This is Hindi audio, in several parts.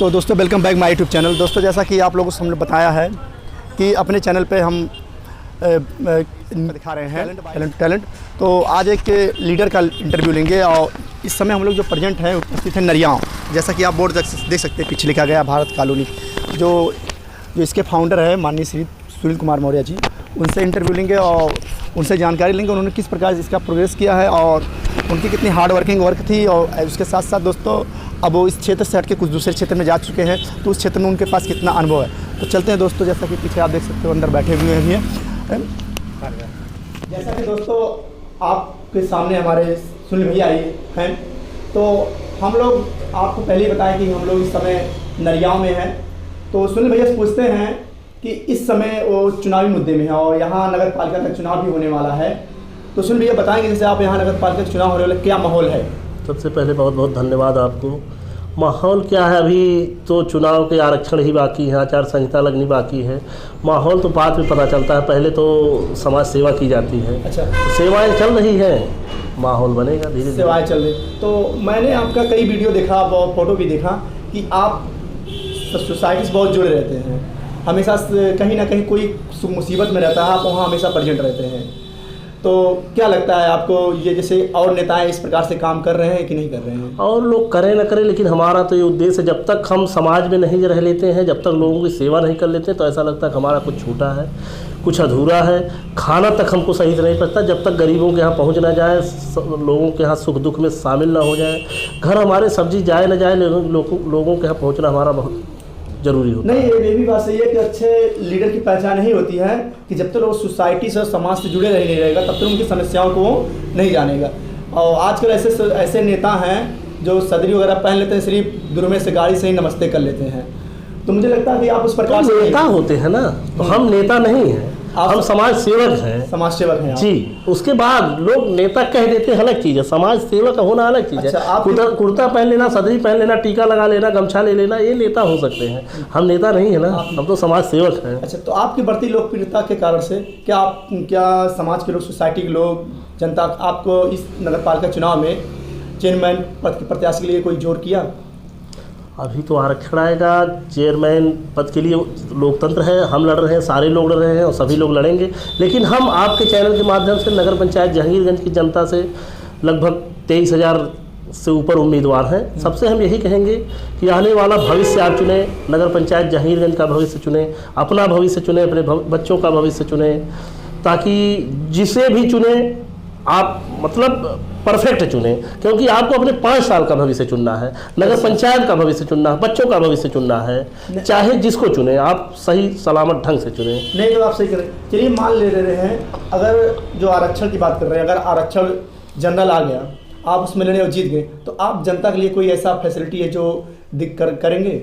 तो दोस्तों welcome back my YouTube channel. दोस्तों जैसा कि आप लोगों को हमने बताया है कि अपने चैनल पे हम दिखा रहे हैं टैलेंट। तो आज एक लीडर का इंटरव्यू लेंगे और इस समय हम लोग जो प्रेजेंट हैं उपस्थित हैं नरियाव। जैसा कि आप बोर्ड देख सकते हैं, पीछे लिखा गया भारत कॉलोनी। जो इसके फाउंडर है माननीय श्री सुनील कुमार मौर्य जी, उनसे इंटरव्यू लेंगे और उनसे जानकारी लेंगे उन्होंने किस प्रकार इसका प्रोग्रेस किया है और उनकी कितनी हार्ड वर्किंग वर्क थी। और उसके साथ साथ दोस्तों अब वो इस क्षेत्र से हट के कुछ दूसरे क्षेत्र में जा चुके हैं, तो उस क्षेत्र में उनके पास कितना अनुभव है। तो चलते हैं दोस्तों, जैसा कि पीछे आप देख सकते हो अंदर बैठे हुए हैं। जैसा कि दोस्तों आपके सामने हमारे सुनील भैया हैं, तो हम लोग आपको पहले ही बताएं कि हम लोग इस समय नरियाव में हैं। तो सुनील भैया से पूछते हैं कि इस समय वो चुनावी मुद्दे में है और यहाँ नगर पालिका का चुनाव भी होने वाला है। तो सुनील भैया बताएंगे जैसे आप यहाँ नगर पालिका का चुनाव होने वाला, क्या माहौल है? सबसे पहले बहुत बहुत धन्यवाद आपको। माहौल क्या है, अभी तो चुनाव के आरक्षण ही बाकी है, आचार संहिता लगनी बाकी है। माहौल तो बाद में पता चलता है, पहले तो समाज सेवा की जाती है। अच्छा, तो सेवाएं चल रही हैं, माहौल बनेगा धीरे धीरे। सेवाएं चल रही। तो मैंने आपका कई वीडियो देखा और फोटो भी देखा कि आप सोसाइटी से बहुत जुड़े रहते हैं, हमेशा कहीं ना कहीं कोई मुसीबत में रहता है, आप वहाँ हमेशा प्रेजेंट रहते हैं। तो क्या लगता है आपको, ये जैसे और नेताएं इस प्रकार से काम कर रहे हैं कि नहीं कर रहे हैं? और लोग करें ना करें, लेकिन हमारा तो ये उद्देश्य है, जब तक हम समाज में नहीं रह लेते हैं, जब तक लोगों की सेवा नहीं कर लेते हैं, तो ऐसा लगता है कि हमारा कुछ छूटा है, कुछ अधूरा है। खाना तक हमको सही से नहीं पड़ता जब तक गरीबों के यहाँ पहुँच ना जाए, लोगों के यहाँ सुख दुख में शामिल ना हो जाए। घर हमारे सब्जी जाए ना जाए, लोगों के यहाँ पहुँचना हमारा बहुत जरूरी होता है। नहीं, ये भी बात सही है कि अच्छे लीडर की पहचान यही होती है कि जब तक लोग सोसाइटी से समाज से जुड़े नहीं रहेगा तब तक उनकी समस्याओं को नहीं जानेगा। और आजकल ऐसे नेता हैं जो सदरी वगैरह पहन लेते हैं, सिर्फ दूर में से गाड़ी से ही नमस्ते कर लेते हैं। तो मुझे लगता है कि आप उस प्रकार से नेता होते हैं ना, तो हम नेता नहीं हैं, हम समाज सेवक हैं। समाज सेवक हैं जी। उसके बाद लोग नेता कह देते हैं, अलग चीज़ है, समाज सेवक होना अलग चीज़ है। कुर्ता पहन लेना, सदरी पहन लेना, टीका लगा लेना, गमछा ले लेना, ये नेता हो सकते हैं। हम नेता नहीं है ना, हम तो समाज सेवक हैं। अच्छा, तो आपकी बढ़ती लोकप्रियता के कारण से क्या समाज के लोग, सोसाइटी के लोग, जनता आपको इस नगर पालिका चुनाव में चेयरमैन पद के प्रत्याशी के लिए कोई जोर किया? अभी तो आरक्षण आएगा, चेयरमैन पद के लिए लोकतंत्र है, हम लड़ रहे हैं, सारे लोग लड़ रहे हैं और सभी लोग लड़ेंगे। लेकिन हम आपके चैनल के माध्यम से नगर पंचायत जहांगीरगंज की जनता से लगभग 23,000 से ऊपर उम्मीदवार हैं। सबसे हम यही कहेंगे कि आने वाला भविष्य आप चुने, नगर पंचायत जहांगीरगंज का भविष्य चुने, अपना भविष्य चुने, अपने बच्चों का भविष्य चुने, ताकि जिसे भी चुने आप मतलब परफेक्ट चुने, क्योंकि आपको अपने 5 साल का भविष्य चुनना है, नगर पंचायत का भविष्य चुनना है, बच्चों का भविष्य चुनना है। चाहे जिसको चुने, आप सही सलामत ढंग से चुने। नहीं तो आप सही करें। चलिए मान ले रहे हैं, अगर जो आरक्षण की बात कर रहे हैं, अगर आरक्षण जनरल आ गया, आप उसमें लड़े और जीत गए, तो आप जनता के लिए कोई ऐसा फैसिलिटी है जो करेंगे?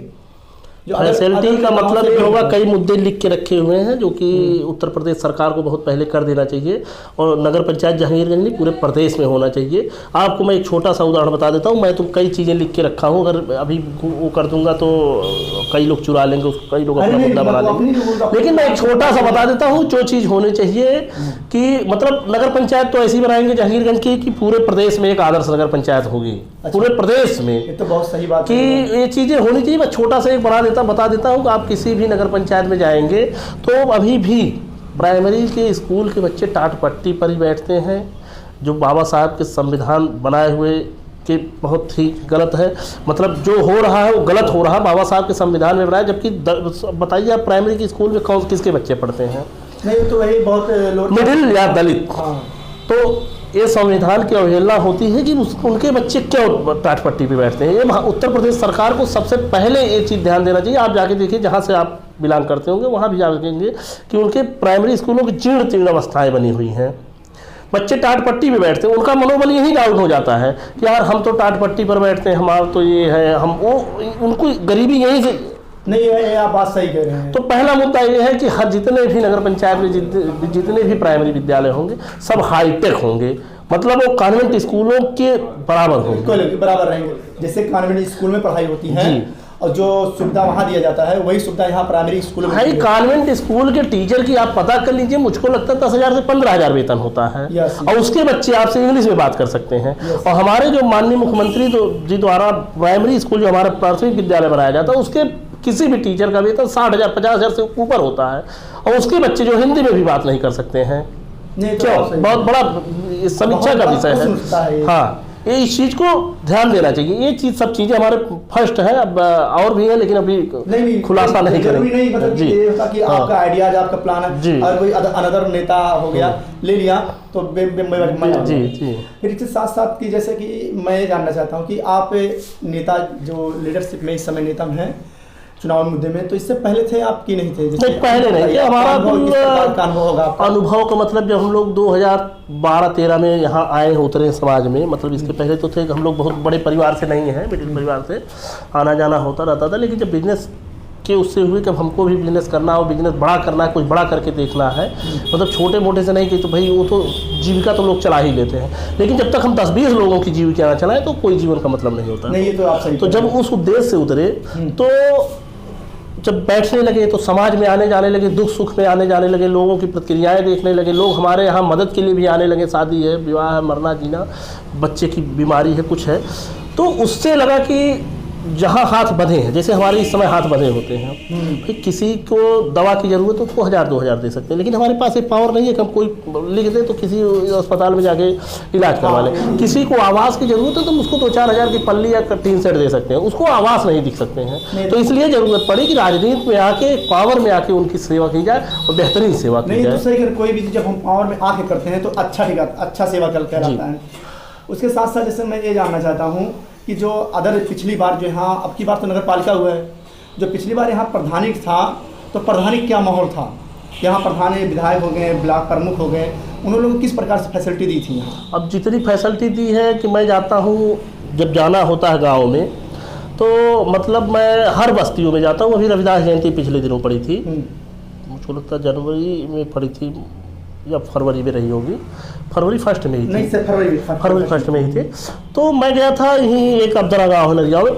फैसिलिटी का मतलब ये होगा, कई मुद्दे लिख के रखे हुए हैं जो कि उत्तर प्रदेश सरकार को बहुत पहले कर देना चाहिए और नगर पंचायत जहांगीरगंज नहीं पूरे प्रदेश में होना चाहिए। आपको मैं एक छोटा सा उदाहरण बता देता हूँ। मैं तो कई चीज़ें लिख के रखा हूँ, अगर अभी वो कर दूंगा तो कई लोग चुरा लेंगे उसको, कई लोग अपना मुद्दा बना लेंगे। लेकिन मैं एक छोटा सा बता देता हूँ जो चीज़ होनी चाहिए कि मतलब नगर पंचायत तो ऐसी बनाएंगे जहांगीरगंज की कि पूरे प्रदेश में एक आदर्श नगर पंचायत होगी। पूरे प्रदेश में, ये तो बहुत सही बात कि ये चीज़ें होनी चाहिए। मैं छोटा सा एक बता देता हूँ कि आप किसी भी नगर पंचायत में जाएंगे तो अभी भी प्राइमरी के स्कूल के बच्चे टाट पट्टी पर ही बैठते हैं, जो बाबा साहब के संविधान बनाए हुए के बहुत ही गलत है। मतलब जो हो रहा है वो गलत हो रहा है, बाबा साहब के संविधान में बनाया, जबकि बताइए आप प्राइमरी के स्कूल में किसके बच्चे पढ़ते हैं? नहीं तो वही बहुत मिडिल या दलित। तो ये संविधान की अवहेलना होती है कि उनके बच्चे क्यों टाट पट्टी पे बैठते हैं। ये उत्तर प्रदेश सरकार को सबसे पहले ये चीज़ ध्यान देना चाहिए। आप जाके देखिए, जहाँ से आप बिलोंग करते होंगे वहाँ भी जाएंगे कि उनके प्राइमरी स्कूलों की जीर्ण अवस्थाएँ बनी हुई हैं, बच्चे टाट पट्टी पे बैठते हैं। उनका मनोबल यही डाउन हो जाता है कि यार हम तो टाट पट्टी पर बैठते हैं, हमारा तो ये है, हम वो, उनको गरीबी यहीं से नहीं है। आप बात सही कह रहे हैं। तो पहला मुद्दा ये है कि हर जितने भी नगर पंचायत में जितने भी प्राइमरी विद्यालय होंगे सब हाईटेक होंगे, मतलब वो कॉन्वेंट स्कूलों के बराबर होंगे, बराबर रहेंगे, जैसे कॉन्वेंट स्कूल में पढ़ाई होती है। और जो सुविधा वहाँ दिया जाता है वही सुविधा यहाँ प्राइमरी स्कूल में भाई कॉन्वेंट स्कूल के टीचर की आप पता कर लीजिए, मुझको लगता है 10,000 से 15,000 वेतन होता है। और उसके बच्चे आपसे इंग्लिश में बात कर सकते हैं। और हमारे जो माननीय मुख्यमंत्री जी द्वारा प्राइमरी स्कूल जो हमारा प्राथमिक विद्यालय बनाया जाता है, उसके किसी भी टीचर का वेतन 60,000 50,000 से ऊपर होता है। और उसके बच्चे जो हिंदी में भी बात नहीं कर सकते हैं, क्यों? बहुत बड़ा समीक्षा का विषय है। हाँ, ये इस चीज को ध्यान देना चाहिए। ये चीज सब चीजें हमारे फर्स्ट है, अब और भी है, लेकिन अभी खुलासा नहीं करेंगे। नहीं मतलब जी, ये होता कि आपका आइडियाज, आपका प्लान है और कोई अनदर नेता हो गया ले लिया तो जी। फिर इसके साथ साथ कि जैसे कि मैं ये जानना चाहता हूँ कि आप नेता जो लीडरशिप में इस समय नेता हैं चुनाव मुद्दे में, तो इससे पहले थे आप कि नहीं थे? नहीं, पहले नहीं थे। हमारा अनुभव का मतलब जब हम लोग 2012-13 में यहाँ आए उतरे समाज में, मतलब इसके पहले तो थे हम लोग बहुत बड़े परिवार से नहीं हैं, मिडिल परिवार से आना जाना होता रहता था। लेकिन जब बिजनेस के उससे हुए कि हमको भी बिजनेस करना हो, बिजनेस बड़ा करना है, कुछ बड़ा करके देखना है, मतलब छोटे मोटे से नहीं कि तो भाई वो तो जीविका तो लोग चला ही लेते हैं, लेकिन जब तक हम 10-20 लोगों की जीविका ना चलाएं तो कोई जीवन का मतलब नहीं होता। नहीं, तो आप सही। तो जब उस उद्देश्य से उतरे तो जब बैठने लगे तो समाज में आने जाने लगे, दुख सुख में आने जाने लगे, लोगों की प्रतिक्रियाएं देखने लगे, लोग हमारे यहाँ मदद के लिए भी आने लगे, शादी है, विवाह है, मरना जीना, बच्चे की बीमारी है, कुछ है, तो उससे लगा कि जहाँ हाथ बंधे हैं, जैसे हमारे इस समय हाथ बंधे होते हैं, भाई किसी को दवा की जरूरत है उसको 1,000-2,000 दे सकते हैं, लेकिन हमारे पास एक पावर नहीं है कि हम कोई लिख दें तो किसी अस्पताल में जाके इलाज करवा लें। किसी को आवास की जरूरत है तो हम उसको 2-4 हज़ार की पल्ली या टीन सेट दे सकते हैं, उसको आवास नहीं दिख सकते हैं। तो इसलिए जरूरत पड़ी कि राजनीति में आके, पावर में आके उनकी सेवा की जाए और बेहतरीन सेवा की जाए। तो सही, कोई भी जब हम पावर में आके करते हैं तो अच्छा सेवा कहलाता है। उसके साथ साथ जैसे मैं ये जानना चाहता हूँ कि जो अदर पिछली बार जो यहाँ, अब की बार तो नगर पालिका हुआ है, जो पिछली बार यहाँ प्रधानी था तो प्रधानी क्या माहौल था? यहाँ प्रधानी विधायक हो गए, ब्लॉक प्रमुख हो गए, उन्होंने लोगों को किस प्रकार से फैसिलिटी दी थी यहाँ? अब जितनी फैसिलिटी दी है कि मैं जाता हूँ, जब जाना होता है गाँव में तो मतलब मैं हर बस्तियों में जाता हूँ। अभी रविदास जयंती पिछले दिनों पड़ी थी, मुझको लगता है जनवरी में पड़ी थी या फरवरी में रही होगी, फरवरी फर्स्ट में ही थी। नहीं सर, फरवरी फर्स्ट में ही थे। तो मैं गया था यहीं एक अब्दरा गाँव है नरिया में,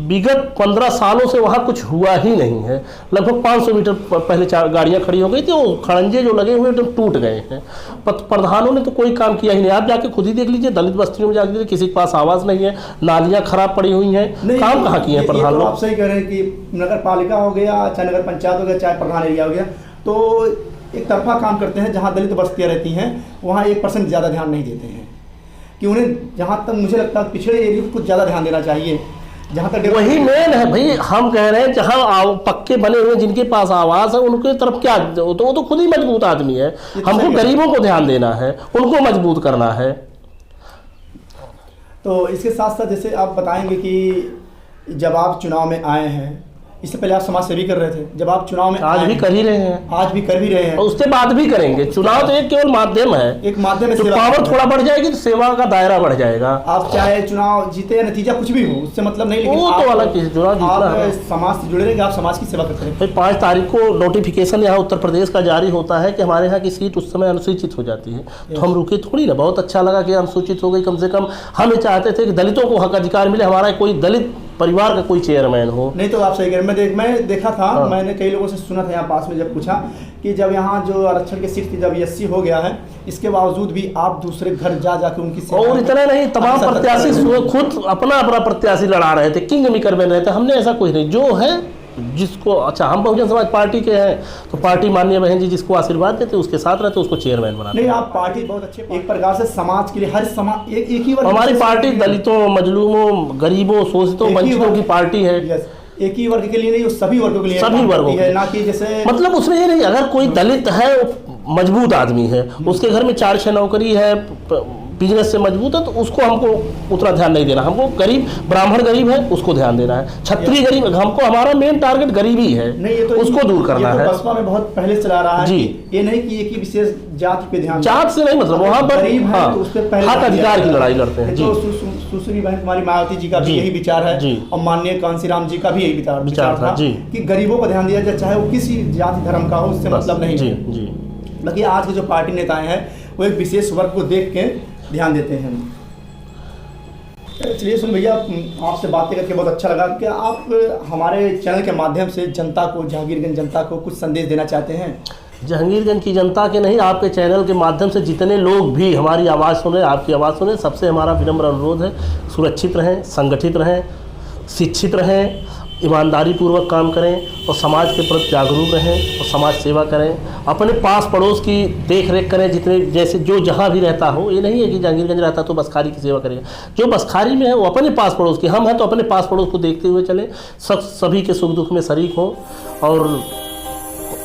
विगत 15 सालों से वहाँ कुछ हुआ ही नहीं है। लगभग 500 मीटर पहले 4 गाड़ियाँ खड़ी हो गई थी, वो खड़ंजे जो लगे हुए एकदम टूट गए हैं। प्रधानों ने तो कोई काम किया ही नहीं। आप जाके खुद ही देख लीजिए, दलित बस्तियों में जाके किसी के पास आवाज़ नहीं है, नालियाँ खराब पड़ी हुई हैं, काम कहाँ किए हैं प्रधान लोग? आप सही कह रहे हैं कि नगर पालिका हो गया, चाहे नगर पंचायत हो गया, चाहे प्रधान एरिया हो गया, तो एक तरफा काम करते हैं। जहाँ दलित बस्तियाँ रहती हैं वहाँ 1% ज़्यादा ध्यान नहीं देते हैं, कि उन्हें जहाँ तक मुझे लगता है पिछड़े एरिया को कुछ ज़्यादा ध्यान देना चाहिए। जहाँ तक वही मेन है भाई, हम कह रहे हैं जहाँ पक्के बने हुए जिनके पास आवास है उनके तरफ क्या, वो तो खुद ही मजबूत आदमी है। हमको गरीबों को ध्यान देना है, उनको मजबूत करना है। तो इसके साथ साथ जैसे आप बताएंगे कि जब आप चुनाव में आए हैं, इससे पहले आप समाज सेवी कर रहे थे, जब आप चुनाव में आज भी कर ही रहे हैं, आज भी कर भी रहे हैं और उसके बाद भी करेंगे। चुनाव तो एक केवल माध्यम है, एक माध्यम है। तो पावर थोड़ा बढ़ जाएगी तो सेवा का दायरा बढ़ जाएगा। आप चाहे चुनाव जीते या नतीजा कुछ भी हो, उससे मतलब नहीं, लेकिन वो तो अलग चीज, चुनाव जीतना है। समाज से जुड़े रहेंगे, आप समाज की सेवा करते हैं। भाई 5 तारीख को नोटिफिकेशन यहाँ उत्तर प्रदेश का जारी होता है कि हमारे यहाँ की सीट उस समय अनुसूचित हो जाती है, तो हम रुके थोड़ी ना। बहुत अच्छा लगा कि अनुसूचित हो गई, कम से कम हम ये चाहते थे कि दलितों को हक अधिकार मिले, हमारा कोई दलित परिवार का कोई चेयरमैन हो। नहीं, तो आप सही कह रहे हैं। मैं देखा था, मैंने कई लोगों से सुना था यहाँ पास में, जब पूछा कि जब यहाँ जो आरक्षण की सीट थी जब 80 हो गया है, इसके बावजूद भी आप दूसरे घर जा जाकर उनकी सेवा। और इतना नहीं, तमाम प्रत्याशी खुद अपना प्रत्याशी लड़ा रहे थे, किंग मेकर बन रहे थे। हमने ऐसा कुछ नहीं, जो है जिसको, अच्छा हम बहुजन समाज पार्टी के हैं तो पार्टी माननीय बहन जी जिसको आशीर्वाद देते उसके साथ रहते, उसको चेयरमैन बनाते। नहीं, आप पार्टी बहुत अच्छे, एक प्रकार से समाज के लिए हर समाज एक ही वर्ग। हमारी पार्टी दलितों, मजलूमों, गरीबों, शोषितों, वंचितों की पार्टी है। एक ही वर्ग के लिए नहीं, सभी वर्गों के लिए, सभी वर्गों है ना, कि जैसे मतलब उसमें ये नहीं, अगर कोई दलित है, मजबूत आदमी है, उसके घर में 4-6 नौकरी है, बिजनेस से मजबूत है, तो उसको हमको उतना ध्यान नहीं देना। हमको गरीब, ब्राह्मण गरीब है उसको ध्यान देना है, क्षत्रिय गरीब, हमको हमारा मेन टारगेट गरीबी है, तो उसको दूर करना है। बसपा में बहुत पहले चला रहा है जी, ये नहीं कि एक ही विशेष जाति पे ध्यान, जात से नहीं मतलब, वहाँ पर हक अधिकार की लड़ाई लड़ते हैं। तो सुश्री बहन कुमारी मायावती जी का भी यही विचार है, और माननीय कांसीराम जी का भी यही विचार था कि गरीबों को ध्यान दिया जाए, चाहे वो किसी जाति धर्म का हो, उससे मतलब नहीं है। बाकी आज के जो पार्टी नेताएं हैं वो एक विशेष वर्ग को देख के ध्यान देते हैं। चलिए सुन भैया, आपसे बातें करके बहुत अच्छा लगा। क्या आप हमारे चैनल के माध्यम से जनता को, जहांगीरगंज जनता को कुछ संदेश देना चाहते हैं? जहांगीरगंज की जनता के नहीं, आपके चैनल के माध्यम से जितने लोग भी हमारी आवाज़ सुने, आपकी आवाज़ सुने, सबसे हमारा विनम्र अनुरोध है, सुरक्षित रहें, संगठित रहें, शिक्षित रहें, ईमानदारी पूर्वक काम करें और समाज के प्रति जागरूक रहें और समाज सेवा करें। अपने पास पड़ोस की देख रेख करें, जितने जैसे जो जहाँ भी रहता हो। ये नहीं है कि जहांगीरगंज रहता तो बसखारी की सेवा करेगा। जो बसखारी में है वो अपने पास पड़ोस की, हम हैं तो अपने पास पड़ोस को देखते हुए चलें, सभी के सुख दुख में शरीक हों और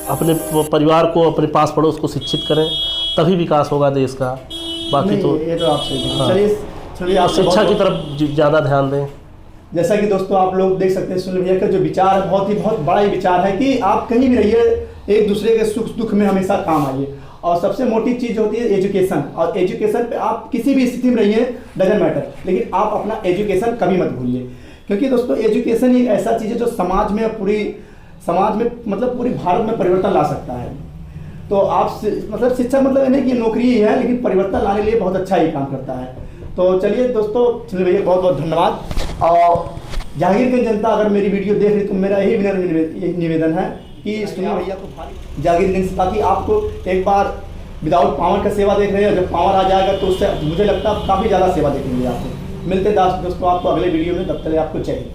अपने परिवार को, अपने पास पड़ोस को शिक्षित करें, तभी विकास होगा देश का। बाकी तो ये तो आपसे हाँ। चलिए आप शिक्षा की तरफ ज़्यादा ध्यान दें। जैसा कि दोस्तों आप लोग देख सकते हैं, सुनील भैया का जो विचार है बहुत बड़ा ही विचार है कि आप कहीं भी रहिए, एक दूसरे के सुख दुख में हमेशा काम आइए। और सबसे मोटी चीज़ होती है एजुकेशन, और एजुकेशन पे आप किसी भी स्थिति में रहिए, डजंट मैटर, लेकिन आप अपना एजुकेशन कभी मत भूलिए। क्योंकि दोस्तों एजुकेशन एक ऐसा चीज़ है जो समाज में मतलब पूरी भारत में परिवर्तन ला सकता है। तो आप मतलब शिक्षा मतलब नहीं कि नौकरी ही है, लेकिन परिवर्तन लाने के लिए बहुत अच्छा ही काम करता है। तो चलिए दोस्तों, सुनील भैया बहुत बहुत धन्यवाद। और जहांगीरगंज जनता अगर मेरी वीडियो देख रही तो मेरा यही निवेदन है कि सुनील भैया को जहांगीरगंज से, ताकि आपको एक बार विदाउट पावर का सेवा देख रहे हैं, जब पावर आ जाएगा तो उससे मुझे लगता है काफ़ी ज़्यादा सेवा देखेंगे आपको। मिलते दोस्तों आपको अगले वीडियो में, तब तक आपको चाहिए।